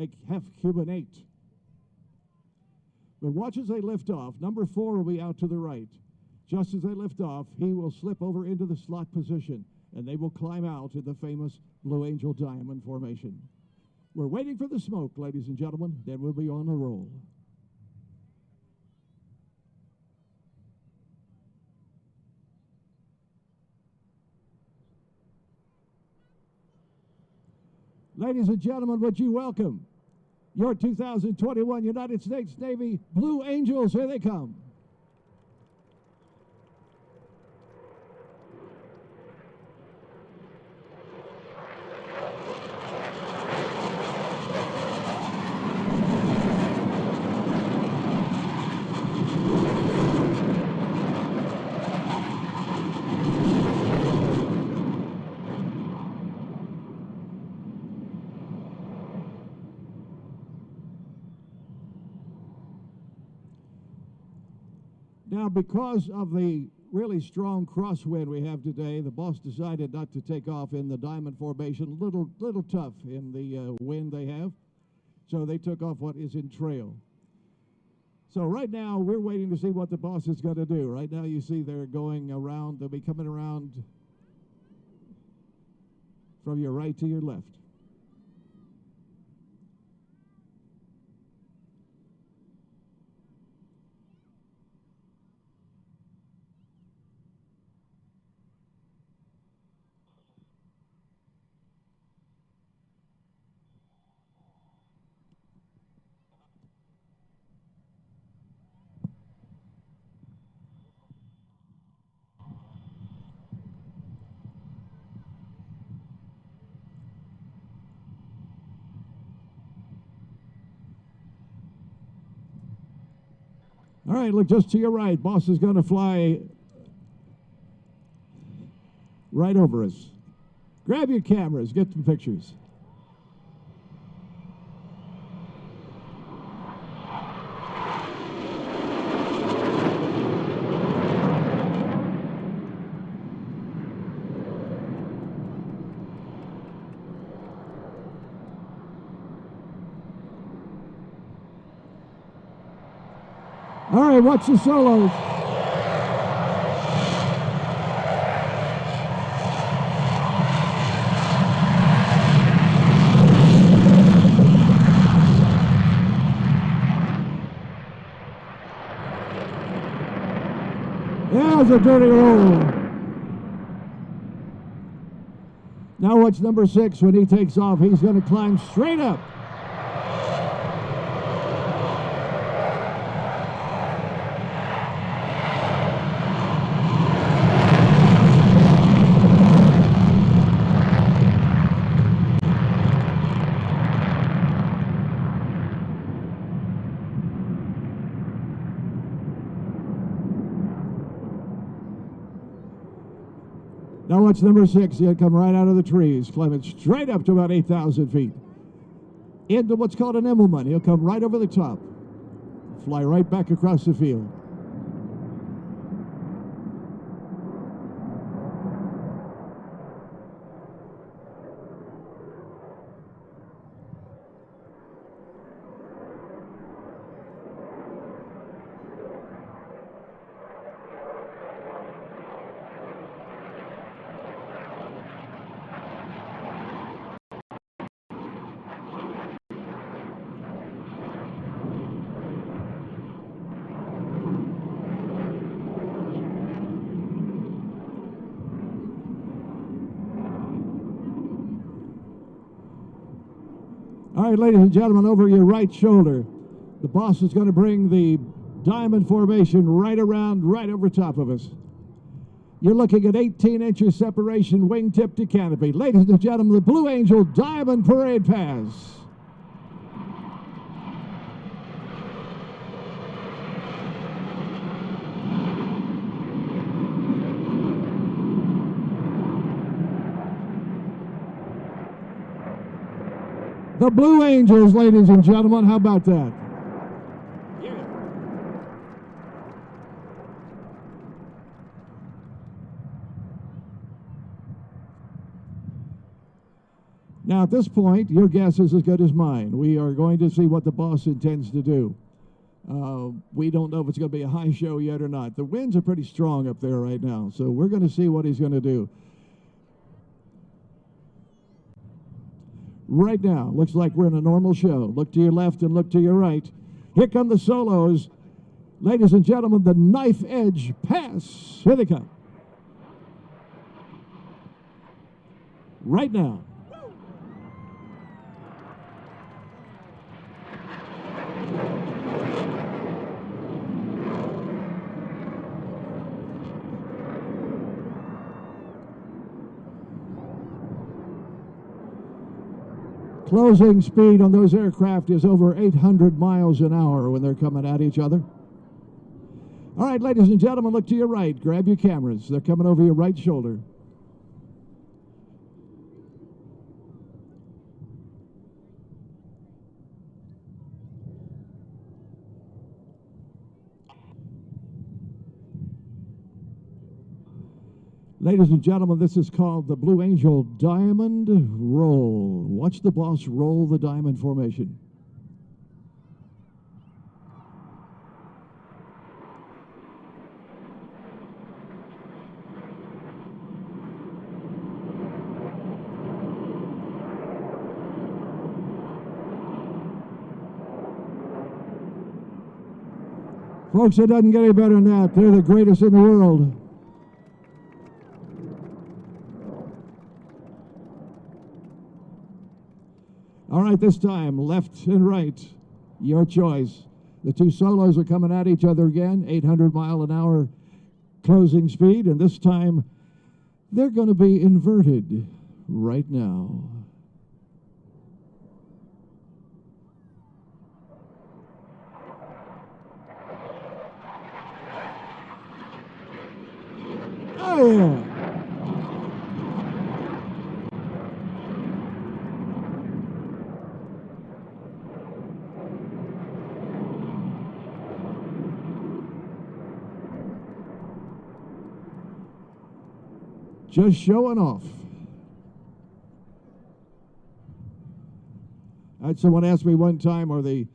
a half Cuban 8. But watch as they lift off. Number 4 will be out to the right. Just as they lift off, he will slip over into the slot position, and they will climb out in the famous Blue Angel Diamond formation. We're waiting for the smoke, ladies and gentlemen. Then we'll be on a roll. Ladies and gentlemen, would you welcome your 2021 United States Navy Blue Angels? Here they come. Now, because of the really strong crosswind we have today, the boss decided not to take off in the diamond formation. Little tough in the wind they have, so they took off what is in trail. So right now, we're waiting to see what the boss is going to do. Right now, you see they're going around. They'll be coming around from your right to your left. All right, look just to your right. Boss is going to fly right over us. Grab your cameras, get some pictures. All right, watch the solos. Yeah, it's a dirty roll. Now watch number 6 when he takes off. He's going to climb straight up. Now watch number 6. He'll come right out of the trees, climbing straight up to about 8,000 feet. Into what's called an Immelman. He'll come right over the top. Fly right back across the field. All right, ladies and gentlemen, over your right shoulder, the boss is going to bring the diamond formation right around, right over top of us. You're looking at 18 inches separation, wingtip to canopy. Ladies and gentlemen, the Blue Angel Diamond Parade Pass. The Blue Angels, ladies and gentlemen, how about that? Yeah. Now, at this point, your guess is as good as mine. We are going to see what the boss intends to do. We don't know if it's going to be a high show yet or not. The winds are pretty strong up there right now, so we're going to see what he's going to do. Right now, looks like we're in a normal show. Look to your left and look to your right. Here come the solos. Ladies and gentlemen, the knife edge pass. Here they come. Right now. Closing speed on those aircraft is over 800 miles an hour when they're coming at each other. All right, ladies and gentlemen, look to your right. Grab your cameras. They're coming over your right shoulder. Ladies and gentlemen, this is called the Blue Angel Diamond Roll. Watch the boss roll the diamond formation. Folks, it doesn't get any better than that. They're the greatest in the world. All right, this time, left and right, your choice. The two solos are coming at each other again, 800 mile an hour closing speed, and this time they're going to be inverted right now. Oh, yeah. Just showing off. I had someone ask me one time, are the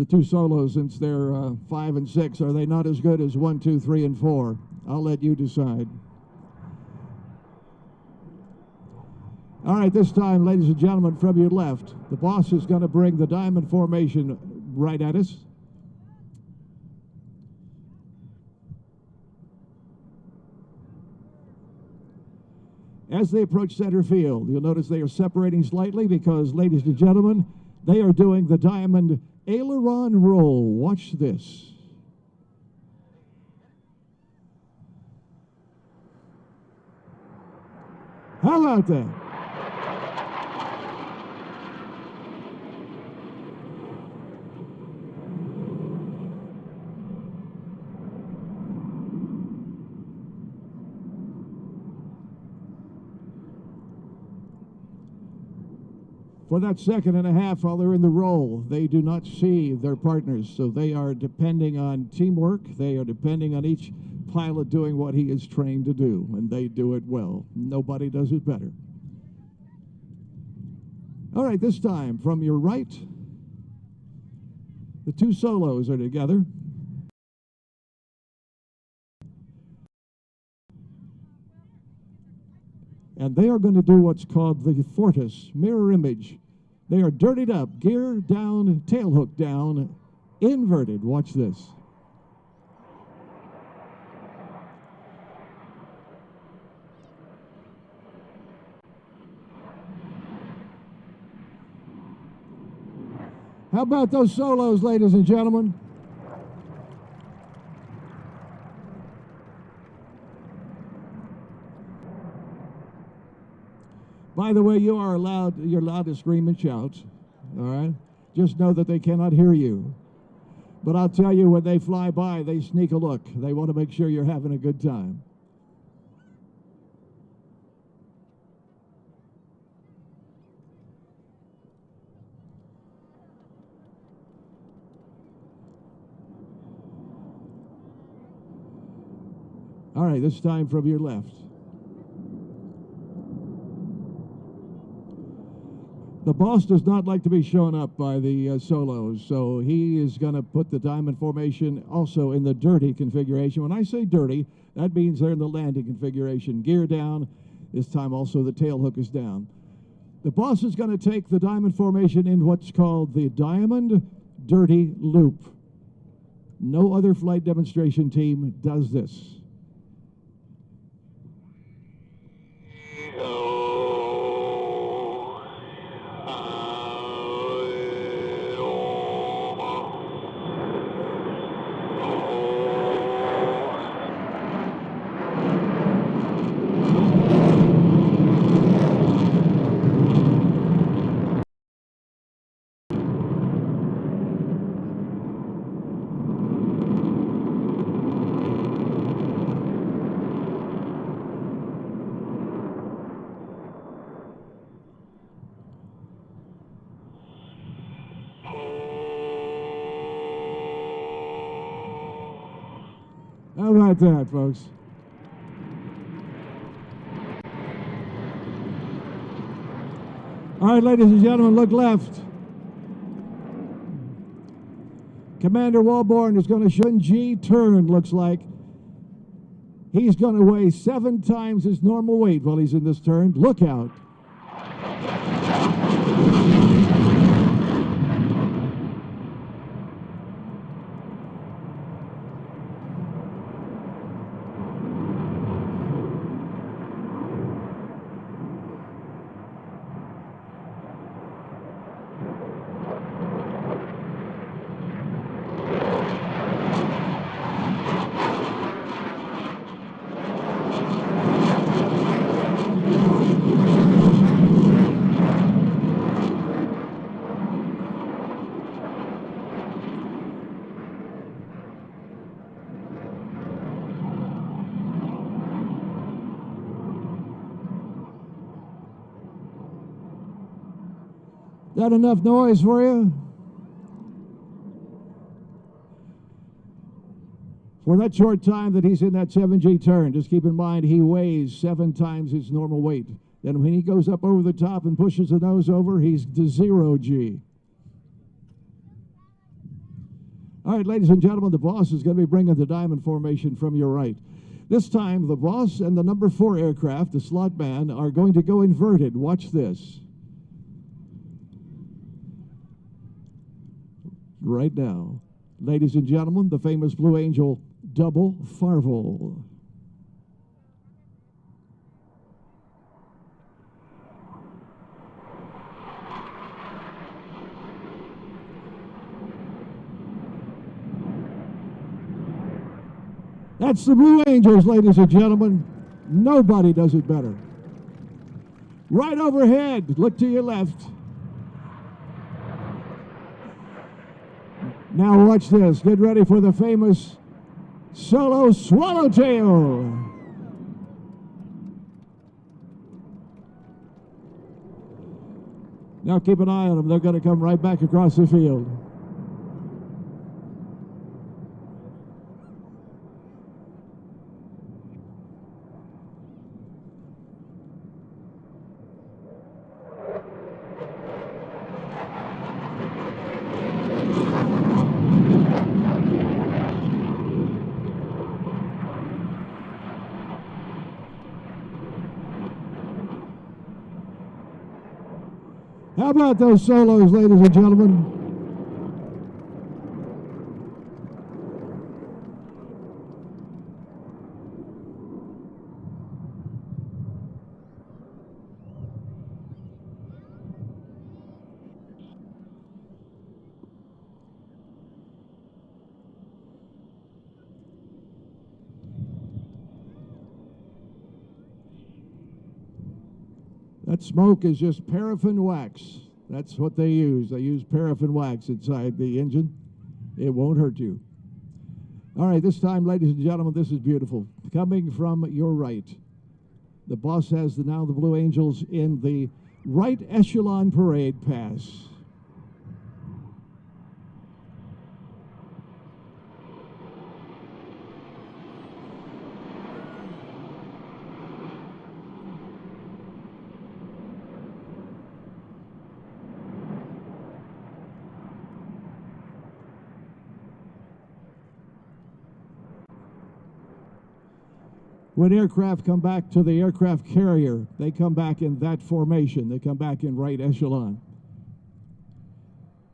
two solos, since they're 5 and 6, are they not as good as 1, 2, 3, and 4? I'll let you decide. All right, this time, ladies and gentlemen, from your left, the boss is going to bring the diamond formation right at us. As they approach center field, you'll notice they are separating slightly because, ladies and gentlemen, they are doing the diamond aileron roll. Watch this. How about that? For that second and a half while they're in the roll, they do not see their partners, so they are depending on teamwork. They are depending on each pilot doing what he is trained to do, and they do it well. Nobody does it better. All right, this time, from your right, the two solos are together. And they are going to do what's called the Fortis mirror image. They are dirtied up, gear down, tail hook down, inverted. Watch this. How about those solos, ladies and gentlemen? By the way, you're allowed to scream and shout, all right? Just know that they cannot hear you. But I'll tell you, when they fly by, they sneak a look. They want to make sure you're having a good time. All right, this time from your left. The boss does not like to be shown up by the solos, so he is going to put the diamond formation also in the dirty configuration. When I say dirty, that means they're in the landing configuration. Gear down. This time also the tail hook is down. The boss is going to take the diamond formation in what's called the diamond dirty loop. No other flight demonstration team does this. How about that, folks? All right, ladies and gentlemen, look left. Commander Walborn is going to show G turn, looks like. He's going to weigh 7 times his normal weight while he's in this turn. Look out. That enough noise for you? For that short time that he's in that 7G turn, just keep in mind he weighs 7 times his normal weight. Then when he goes up over the top and pushes the nose over, he's to 0G. All right, ladies and gentlemen, the boss is going to be bringing the diamond formation from your right. This time, the boss and the number 4 aircraft, the slot man, are going to go inverted. Watch this. Right now, ladies and gentlemen, the famous Blue Angel double Farvel. That's the Blue Angels, ladies and gentlemen. Nobody does it better. Right overhead, look to your left. Now watch this. Get ready for the famous solo swallowtail. Now keep an eye on them. They're going to come right back across the field. How about those solos, ladies and gentlemen? That smoke is just paraffin wax. That's what they use. They use paraffin wax inside the engine. It won't hurt you. All right, this time, ladies and gentlemen, this is beautiful. Coming from your right, the boss has now the Blue Angels in the right echelon parade pass. When aircraft come back to the aircraft carrier, they come back in that formation. They come back in right echelon.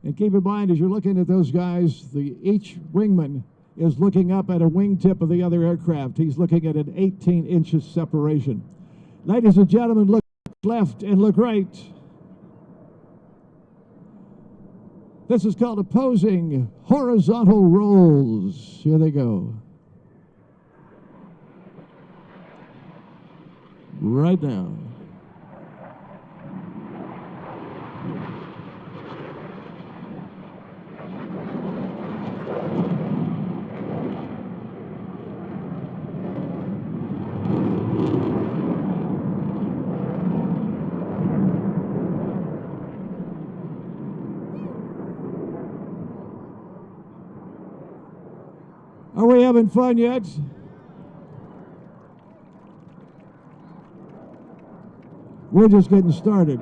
And keep in mind, as you're looking at those guys, each wingman is looking up at a wingtip of the other aircraft. He's looking at an 18 inches separation. Ladies and gentlemen, look left and look right. This is called opposing horizontal rolls. Here they go. Right now. Are we having fun yet? We're just getting started.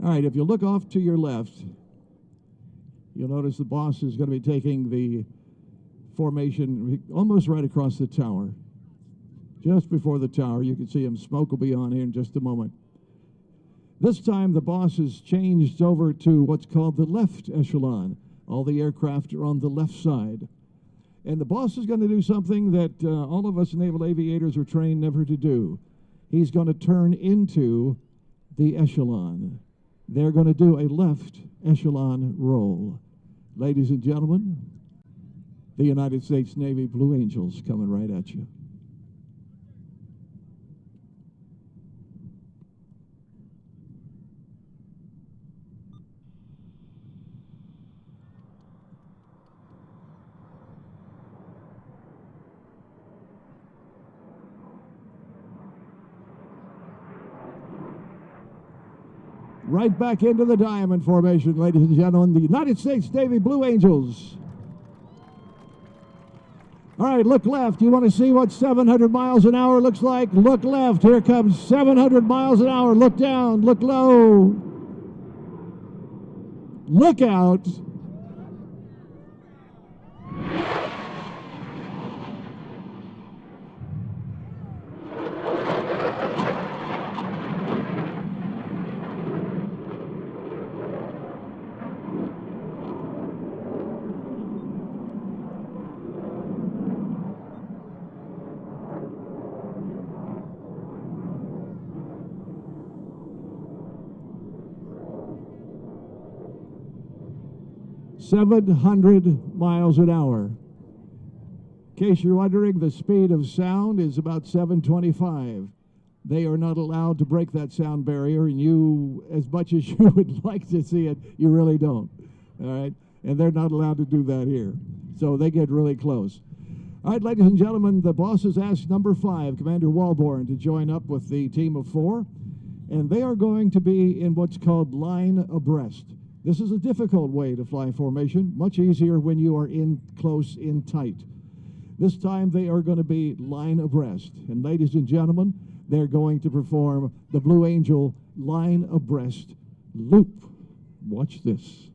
All right, if you look off to your left, you'll notice the boss is going to be taking the formation almost right across the tower. Just before the tower, you can see him. Smoke will be on here in just a moment. This time, the boss has changed over to what's called the left echelon. All the aircraft are on the left side. And the boss is going to do something that all of us naval aviators are trained never to do. He's going to turn into the echelon. They're going to do a left echelon roll. Ladies and gentlemen, the United States Navy Blue Angels coming right at you. Right back into the diamond formation, ladies and gentlemen, the United States Navy Blue Angels. All right, look left. You want to see what 700 miles an hour looks like? Look left. Here comes 700 miles an hour. Look down. Look low. Look out. .700 miles an hour. In case you're wondering, the speed of sound is about 725. They are not allowed to break that sound barrier, and you, as much as you would like to see it, you really don't. All right? And they're not allowed to do that here. So they get really close. All right, ladies and gentlemen, the boss has asked number 5, Commander Walborn, to join up with the team of 4, and they are going to be in what's called line abreast. This is a difficult way to fly formation, much easier when you are in close, in tight. This time they are going to be line abreast. And ladies and gentlemen, they're going to perform the Blue Angel line abreast loop. Watch this.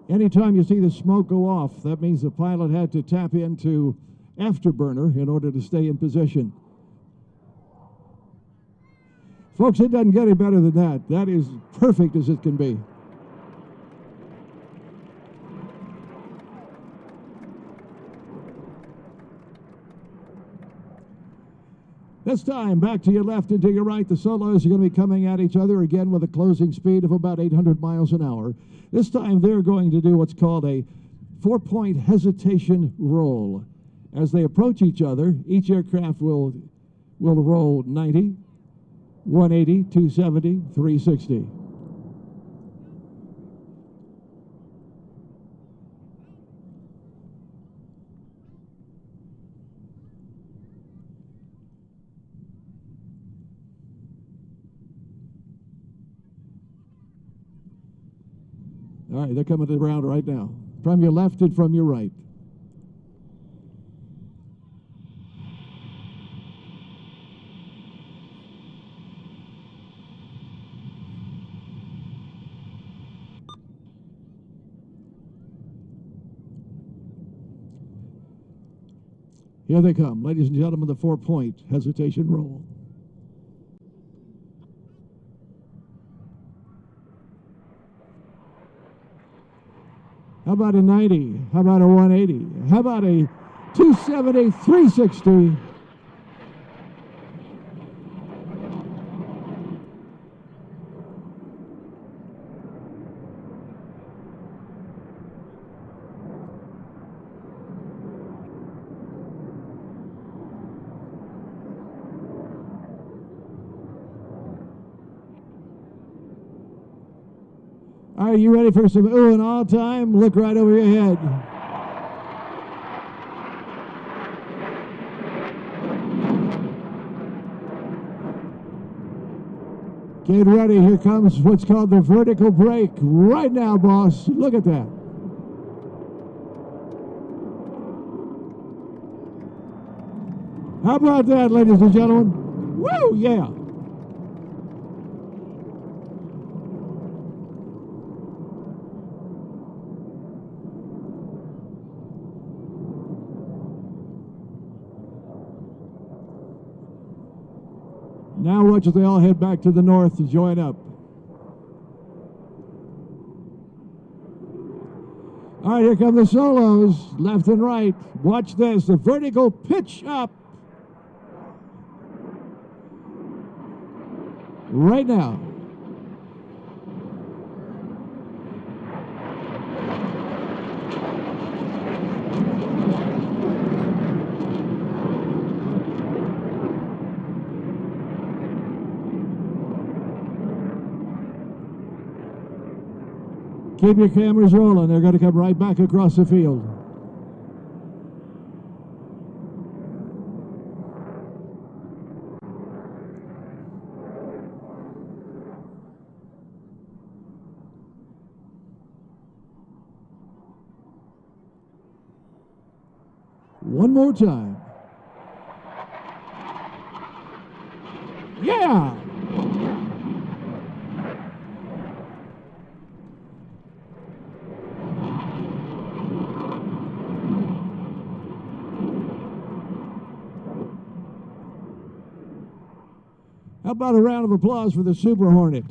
Anytime you see the smoke go off, that means the pilot had to tap into afterburner in order to stay in position. Folks, it doesn't get any better than that. That is perfect as it can be. This time, back to your left and to your right, the solos are going to be coming at each other again with a closing speed of about 800 miles an hour. This time, they're going to do what's called a 4-point hesitation roll. As they approach each other, each aircraft will roll 90, 180, 270, 360. All right, they're coming around right now. From your left and from your right. Here they come, ladies and gentlemen, the 4-point hesitation roll. How about a 90? How about a 180? How about a 270, 360? All right, you ready for some ooh and ah time? Look right over your head. Get ready, here comes what's called the vertical break. Right now, boss. Look at that. How about that, ladies and gentlemen? Woo, yeah. Now watch as they all head back to the north to join up. All right, here come the solos, left and right. Watch this, the vertical pitch up. Right now. Keep your cameras rolling. They're going to come right back across the field. One more time. Yeah! How about a round of applause for the Super Hornet?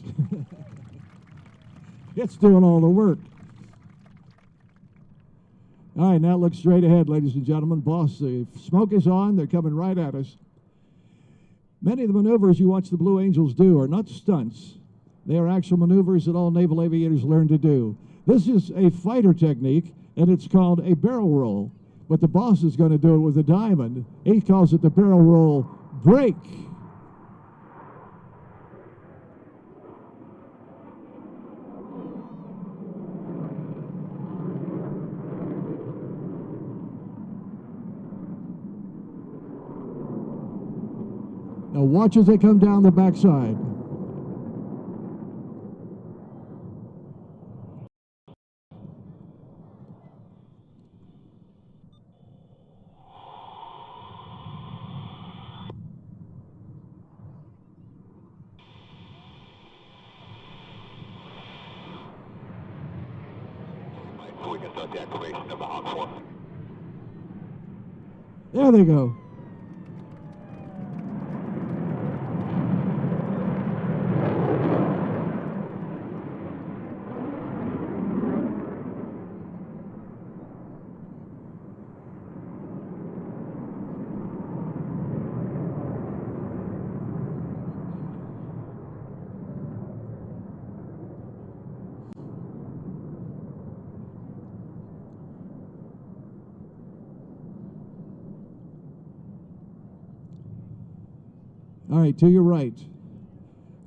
It's doing all the work. All right, now look straight ahead, ladies and gentlemen. Boss, the smoke is on. They're coming right at us. Many of the maneuvers you watch the Blue Angels do are not stunts. They are actual maneuvers that all naval aviators learn to do. This is a fighter technique, and it's called a barrel roll. But the boss is going to do it with a diamond. He calls it the barrel roll break. Now watch as they come down the backside. We can start the activation of the Hawk 1. There they go. All right, to your right.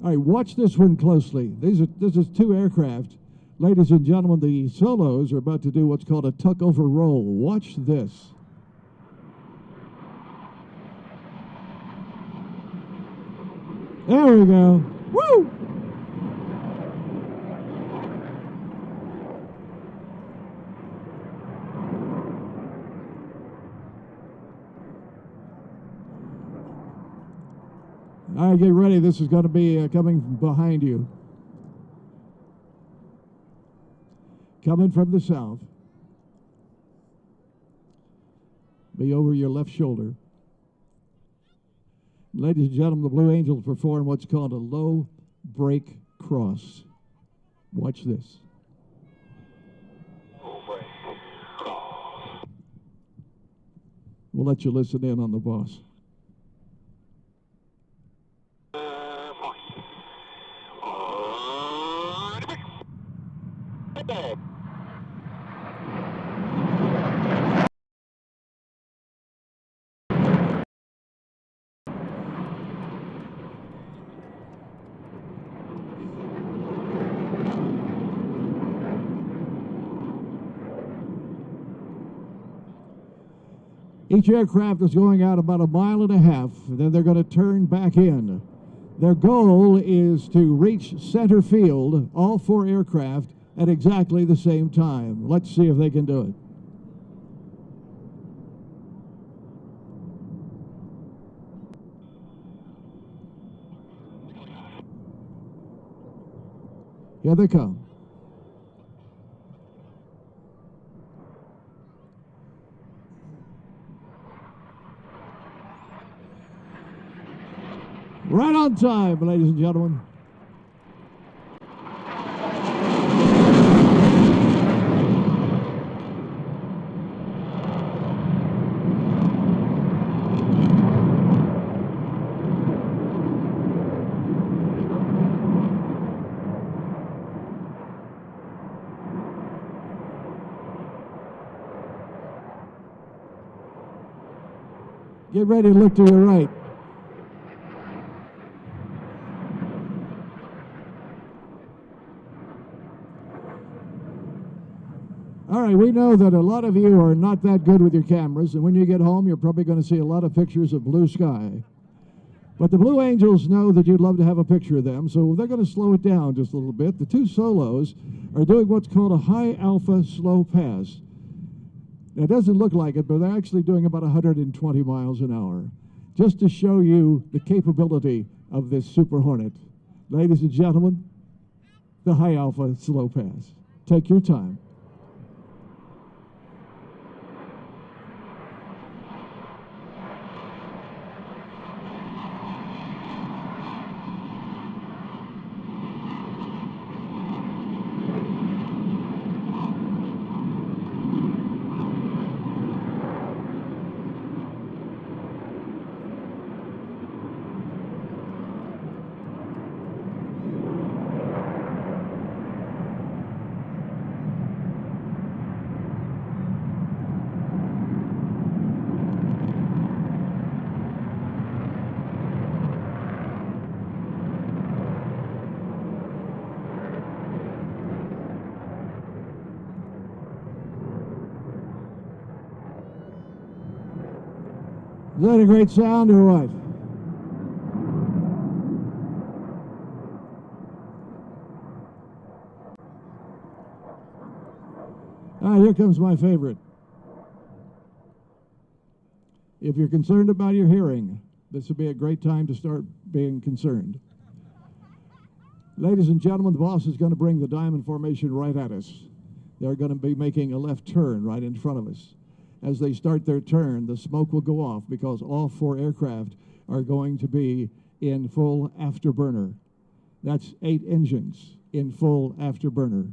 All right, watch this one closely. This is two aircraft. Ladies and gentlemen, the solos are about to do what's called a tuck over roll. Watch this. There we go. Woo! All right, get ready. This is going to be coming from behind you. Coming from the south. Be over your left shoulder. Ladies and gentlemen, the Blue Angels perform what's called a low break cross. Watch this. Low break cross. We'll let you listen in on the boss. Each aircraft is going out about 1.5 miles, then they're going to turn back in. Their goal is to reach center field, all 4 aircraft, at exactly the same time. Let's see if they can do it. Here they come. Right on time, ladies and gentlemen. Get ready to look to your right. All right, we know that a lot of you are not that good with your cameras, and when you get home, you're probably going to see a lot of pictures of blue sky. But the Blue Angels know that you'd love to have a picture of them, so they're going to slow it down just a little bit. The 2 solos are doing what's called a high alpha slow pass. Now, it doesn't look like it, but they're actually doing about 120 miles an hour, just to show you the capability of this Super Hornet. Ladies and gentlemen, the high alpha slow pass. Take your time. Is that a great sound or what? All right, here comes my favorite. If you're concerned about your hearing, this would be a great time to start being concerned. Ladies and gentlemen, the boss is going to bring the diamond formation right at us. They're going to be making a left turn right in front of us. As they start their turn, the smoke will go off because all 4 aircraft are going to be in full afterburner. That's 8 engines in full afterburner.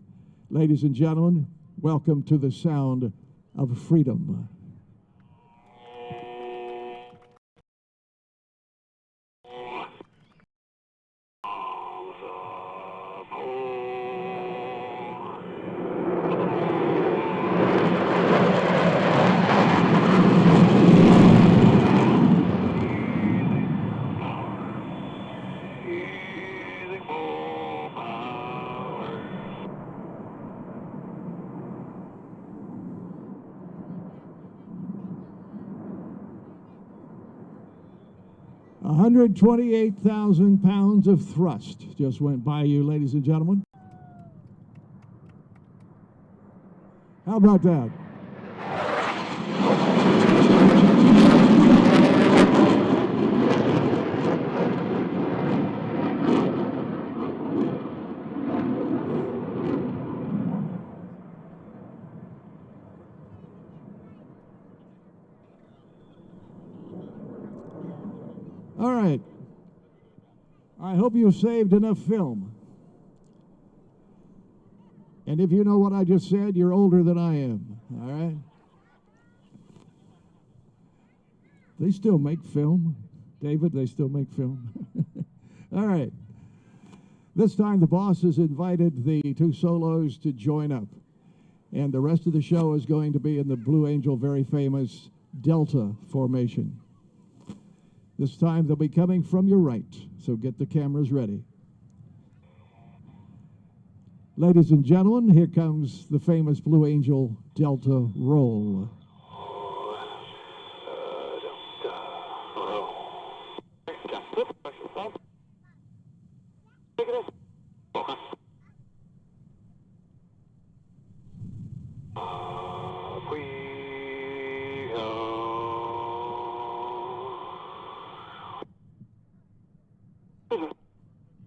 Ladies and gentlemen, welcome to the sound of freedom. 128,000 pounds of thrust just went by you, ladies and gentlemen. How about that? All right. I hope you've saved enough film. And if you know what I just said, you're older than I am. All right? They still make film. David, they still make film. All right. This time the boss has invited the two solos to join up. And the rest of the show is going to be in the Blue Angel very famous Delta formation. This time they'll be coming from your right, so get the cameras ready. Ladies and gentlemen, here comes the famous Blue Angel Delta roll.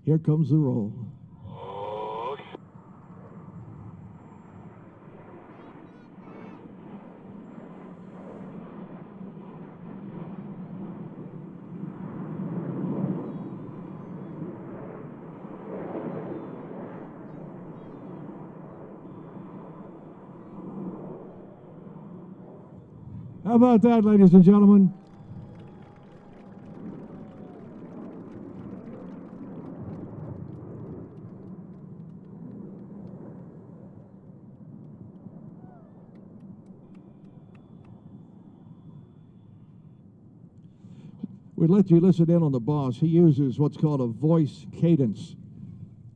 Here comes the roll. How about that, ladies and gentlemen? We let you listen in on the boss. He uses what's called a voice cadence.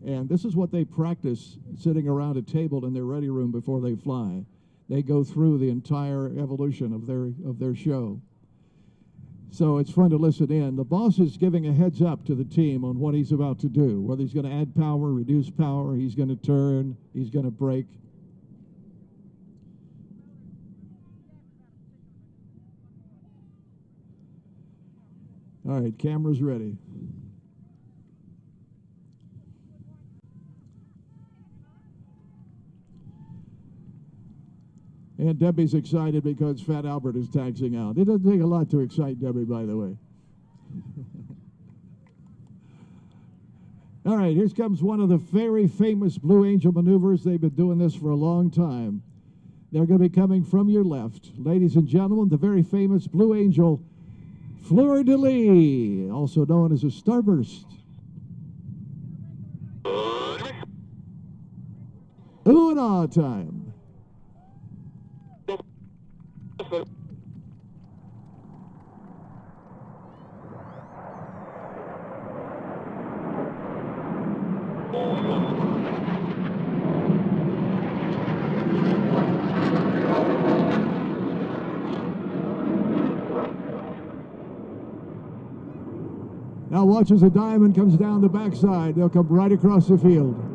And this is what they practice sitting around a table in their ready room before they fly. They go through the entire evolution of their show. So it's fun to listen in. The boss is giving a heads up to the team on what he's about to do, whether he's going to add power, reduce power, he's going to turn, he's going to brake. All right, cameras ready. And Debbie's excited because Fat Albert is taxiing out. It doesn't take a lot to excite Debbie, by the way. All right, here comes one of the very famous Blue Angel maneuvers. They've been doing this for a long time. They're going to be coming from your left. Ladies and gentlemen, the very famous Blue Angel fleur-de-lis, also known as a starburst. Ooh and ah time. Now watch as the diamond comes down the backside. They'll come right across the field.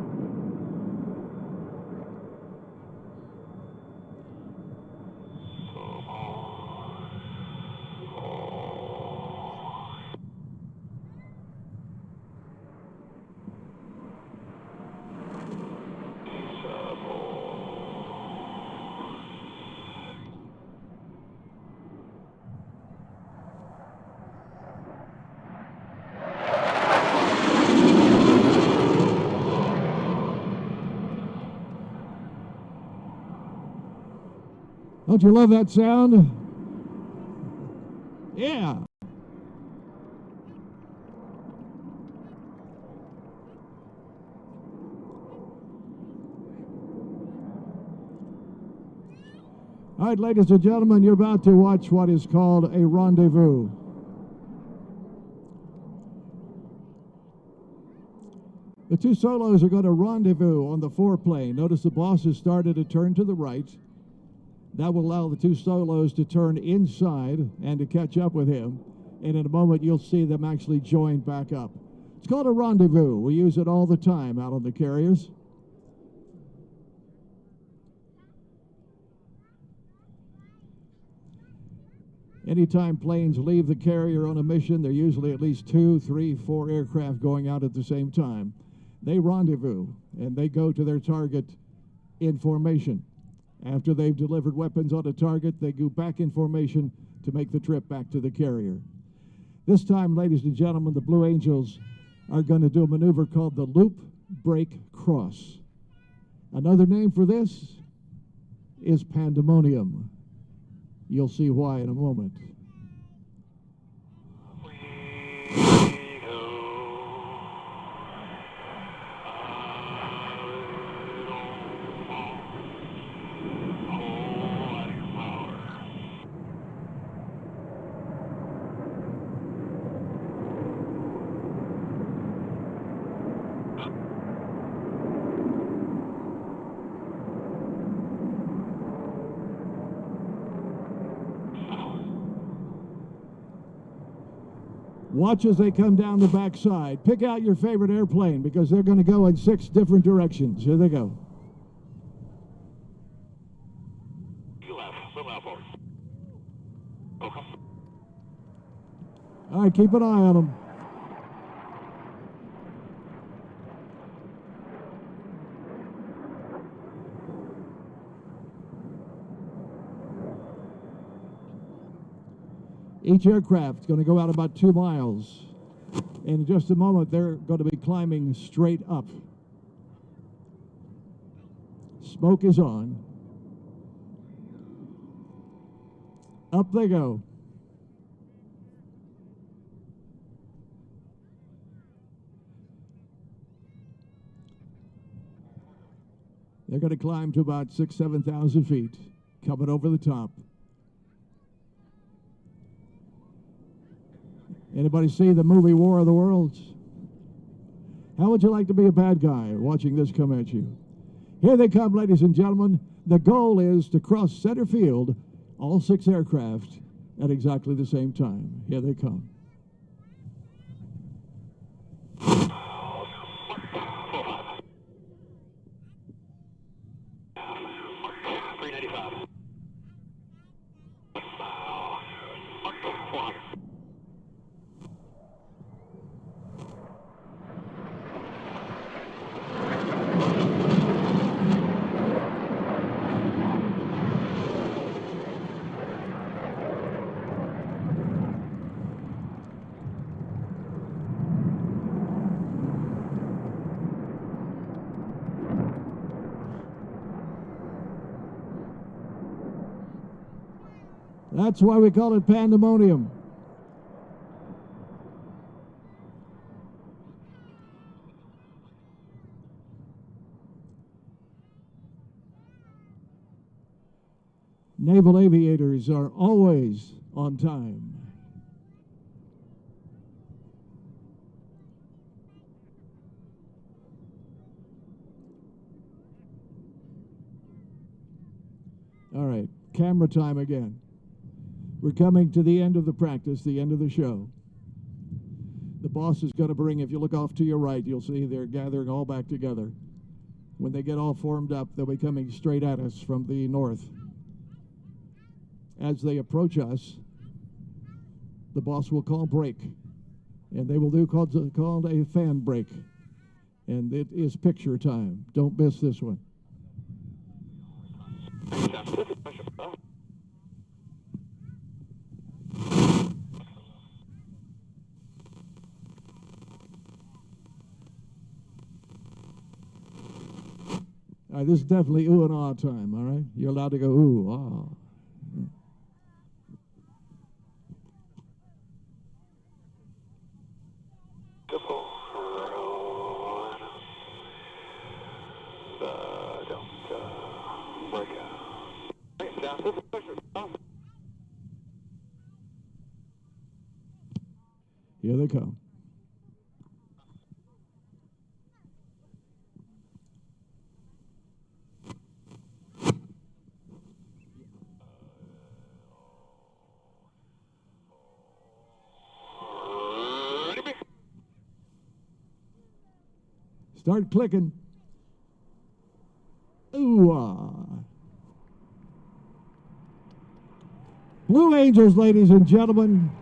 Don't you love that sound? Yeah. All right, ladies and gentlemen, you're about to watch what is called a rendezvous. The two solos are going to rendezvous on the foreplane. Notice the boss has started to turn to the right. That will allow the two solos to turn inside and to catch up with him. And in a moment, you'll see them actually join back up. It's called a rendezvous. We use it all the time out on the carriers. Anytime planes leave the carrier on a mission, there are usually at least 2, 3, 4 aircraft going out at the same time. They rendezvous, and they go to their target in formation. After they've delivered weapons on a target, they go back in formation to make the trip back to the carrier. This time, ladies and gentlemen, the Blue Angels are going to do a maneuver called the Loop Break Cross. Another name for this is Pandemonium. You'll see why in a moment. Watch as they come down the backside. Pick out your favorite airplane because they're going to go in 6 different directions. Here they go. All right, keep an eye on them. Each aircraft is going to go out about 2 miles. And in just a moment, they're going to be climbing straight up. Smoke is on. Up they go. They're going to climb to about 6,000 to 7,000 feet, coming over the top. Anybody see the movie War of the Worlds? How would you like to be a bad guy watching this come at you? Here they come, ladies and gentlemen. The goal is to cross center field, all 6 aircraft, at exactly the same time. Here they come. That's why we call it Pandemonium. Naval aviators are always on time. All right, camera time again. We're coming to the end of the practice, the end of the show. The boss is going to bring, if you look off to your right, you'll see they're gathering all back together. When they get all formed up, they'll be coming straight at us from the north. As they approach us, the boss will call break, and they will do called a fan break, and it is picture time. Don't miss this one. All right, this is definitely ooh and ah time, all right? You're allowed to go ooh, ah. Here they come. Start clicking. Ooh. Blue Angels, ladies and gentlemen.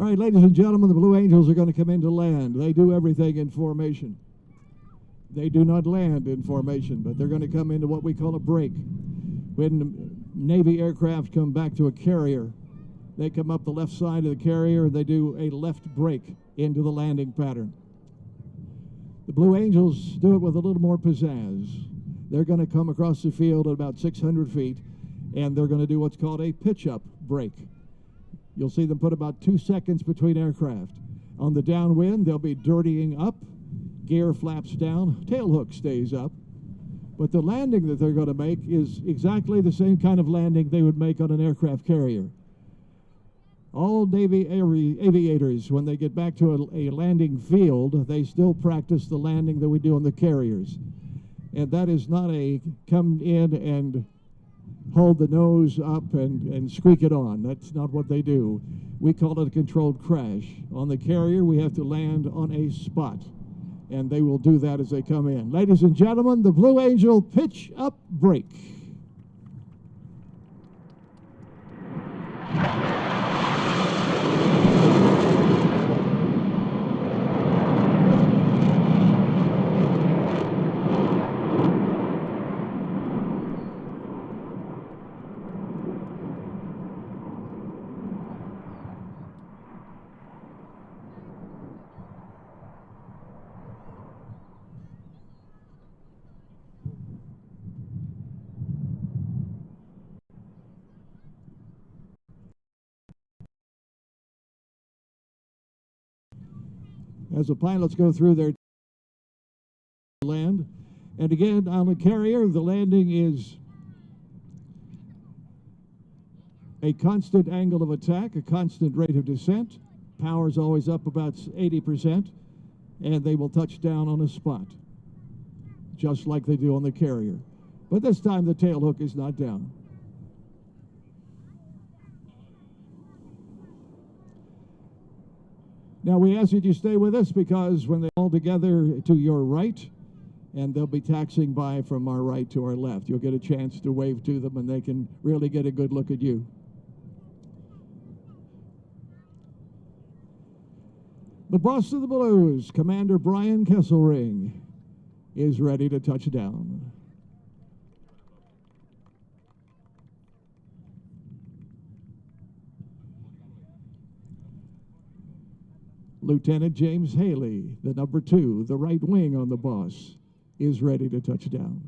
All right, ladies and gentlemen, the Blue Angels are going to come into land. They do everything in formation. They do not land in formation, but they're going to come into what we call a break. When Navy aircraft come back to a carrier, they come up the left side of the carrier and they do a left break into the landing pattern. The Blue Angels do it with a little more pizzazz. They're going to come across the field at about 600 feet, and they're going to do what's called a pitch-up break. You'll see them put about 2 seconds between aircraft. On the downwind, they'll be dirtying up, gear flaps down, tail hook stays up. But the landing that they're going to make is exactly the same kind of landing they would make on an aircraft carrier. All Navy aviators, when they get back to a landing field, they still practice the landing that we do on the carriers. And that is not a come in and hold the nose up and squeak it on. That's not what they do. We call it a controlled crash. On the carrier, we have to land on a spot, and they will do that as they come in. Ladies and gentlemen, the Blue Angel pitch up break. As the pilots go through their land, and again on the carrier, the landing is a constant angle of attack, a constant rate of descent. Power's always up about 80%, and they will touch down on a spot, just like they do on the carrier. But this time the tail hook is not down. Now, we ask that you stay with us because when they're all together to your right, and they'll be taxiing by from our right to our left, you'll get a chance to wave to them and they can really get a good look at you. The boss of the Blues, Commander Brian Kesselring, is ready to touch down. Lieutenant James Haley, the number 2, the right wing on the boss, is ready to touch down.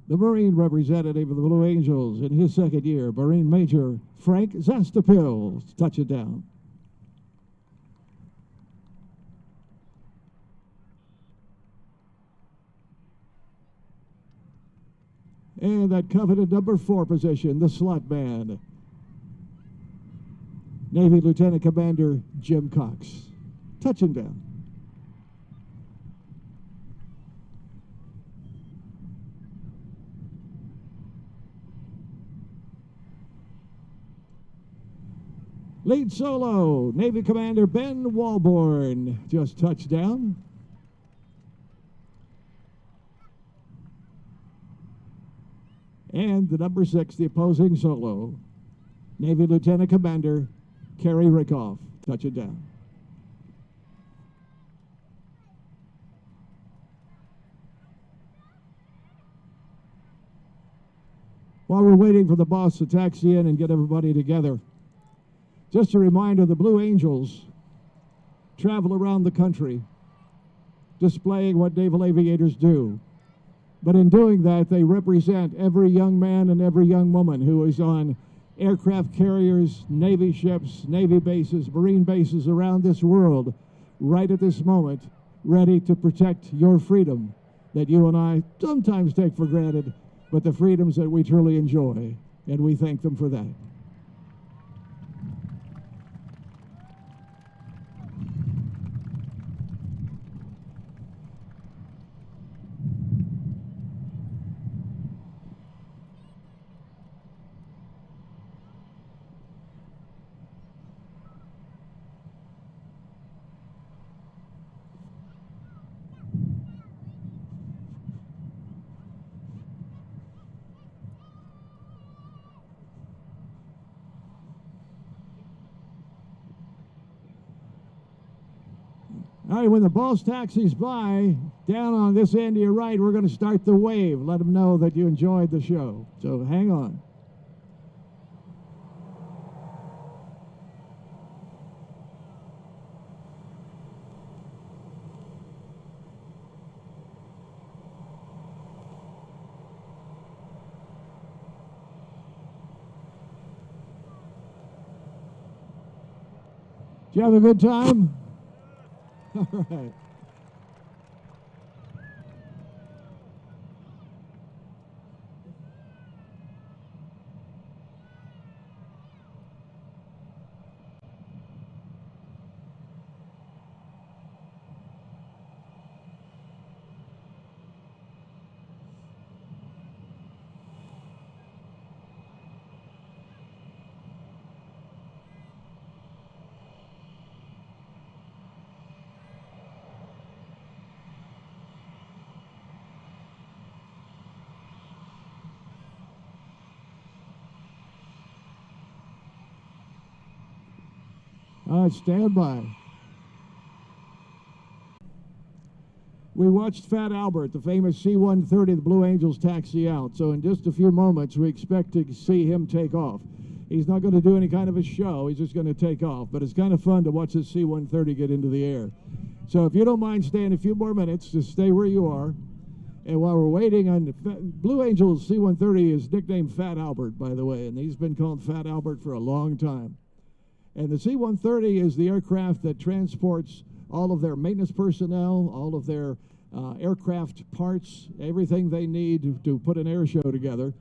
The Marine representative of the Blue Angels in his second year, Marine Major Frank Zastapil, touch it down. And that coveted number 4 position, the slot man, Navy Lieutenant Commander Jim Cox. Touch him down. Lead solo, Navy Commander Ben Walborn, just touched down. And the number 6, the opposing solo, Navy Lieutenant Commander Kerry Rickoff, touch it down. While we're waiting for the boss to taxi in and get everybody together, just a reminder, the Blue Angels travel around the country displaying what naval aviators do. But in doing that, they represent every young man and every young woman who is on aircraft carriers, Navy ships, Navy bases, Marine bases around this world, right at this moment, ready to protect your freedom that you and I sometimes take for granted, but the freedoms that we truly enjoy, and we thank them for that. All right, when the boss taxis by, down on this end to your right, we're going to start the wave. Let them know that you enjoyed the show. So hang on. Did you have a good time? All right. All right, stand by. We watched Fat Albert, the famous C-130, the Blue Angels, taxi out. So in just a few moments, we expect to see him take off. He's not going to do any kind of a show. He's just going to take off. But it's kind of fun to watch this C-130 get into the air. So if you don't mind staying a few more minutes, just stay where you are. And while we're waiting on Blue Angels, C-130 is nicknamed Fat Albert, by the way. And he's been called Fat Albert for a long time. And the C-130 is the aircraft that transports all of their maintenance personnel, all of their aircraft parts, everything they need to put an air show together.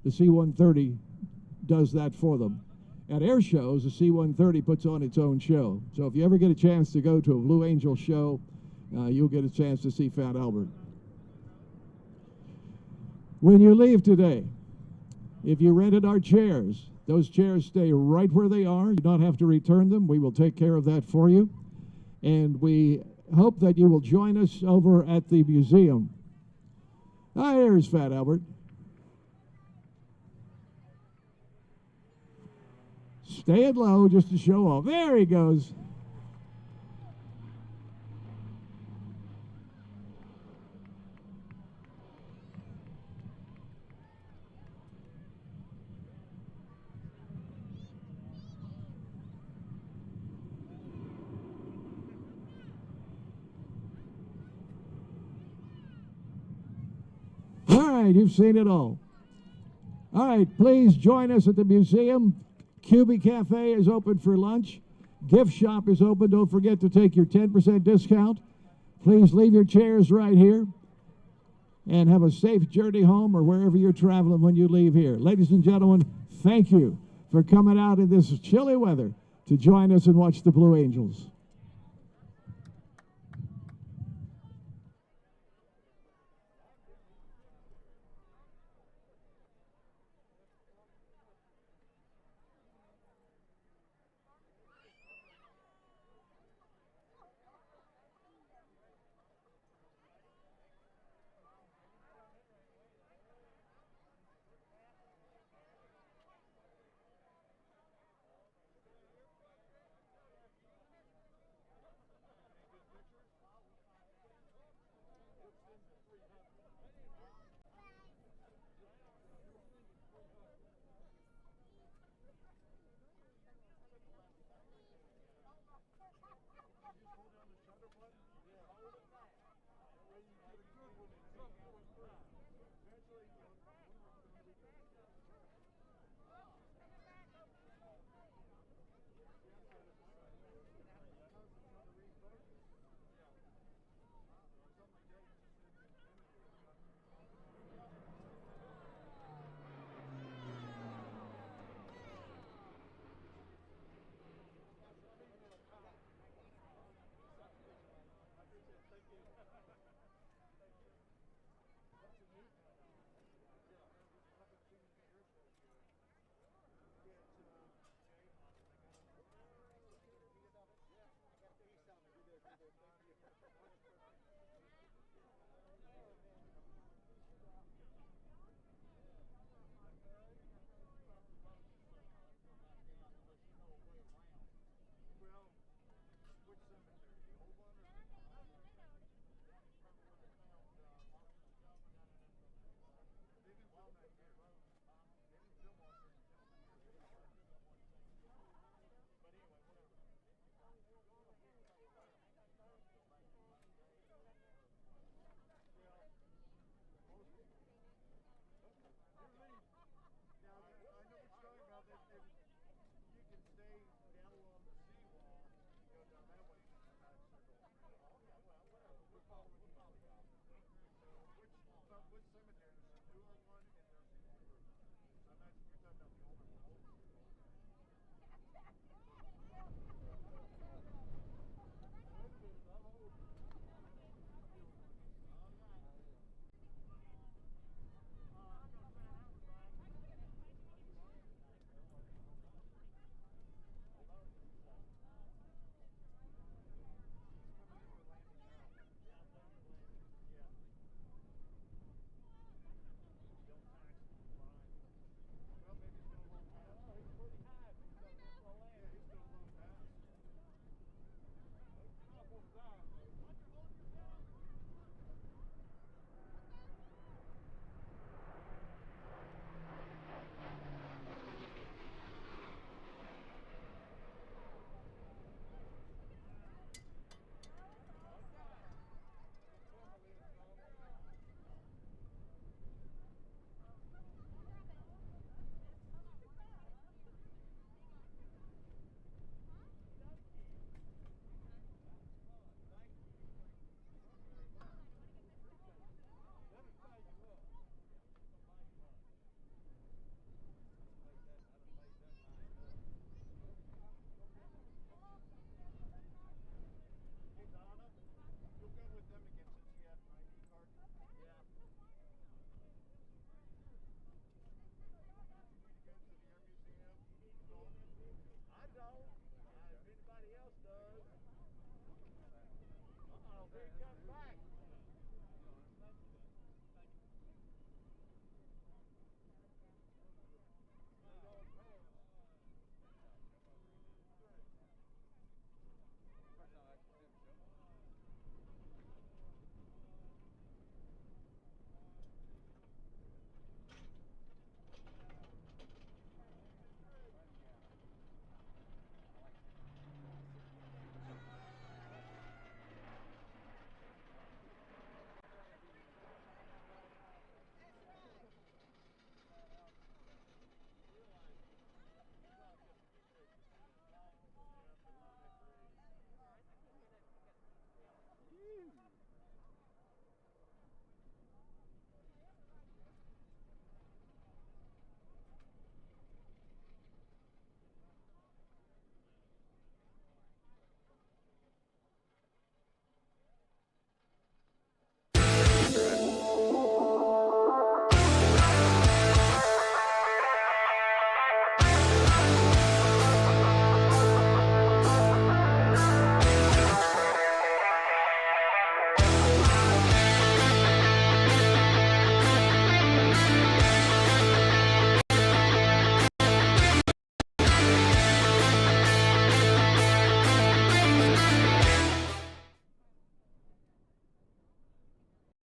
The C-130 does that for them. At air shows, the C-130 puts on its own show. So if you ever get a chance to go to a Blue Angel show, you'll get a chance to see Fat Albert. When you leave today, if you rented our chairs, those chairs stay right where they are. You don't have to return them. We will take care of that for you. And we hope that you will join us over at the museum. Ah, here's Fat Albert. Stay it low just to show off. There he goes. All right, you've seen it all. All right, please join us at the museum. QB Cafe is open for lunch. Gift shop is open. Don't forget to take your 10% discount. Please leave your chairs right here and have a safe journey home or wherever you're traveling when you leave here. Ladies and gentlemen, thank you for coming out in this chilly weather to join us and watch the Blue Angels.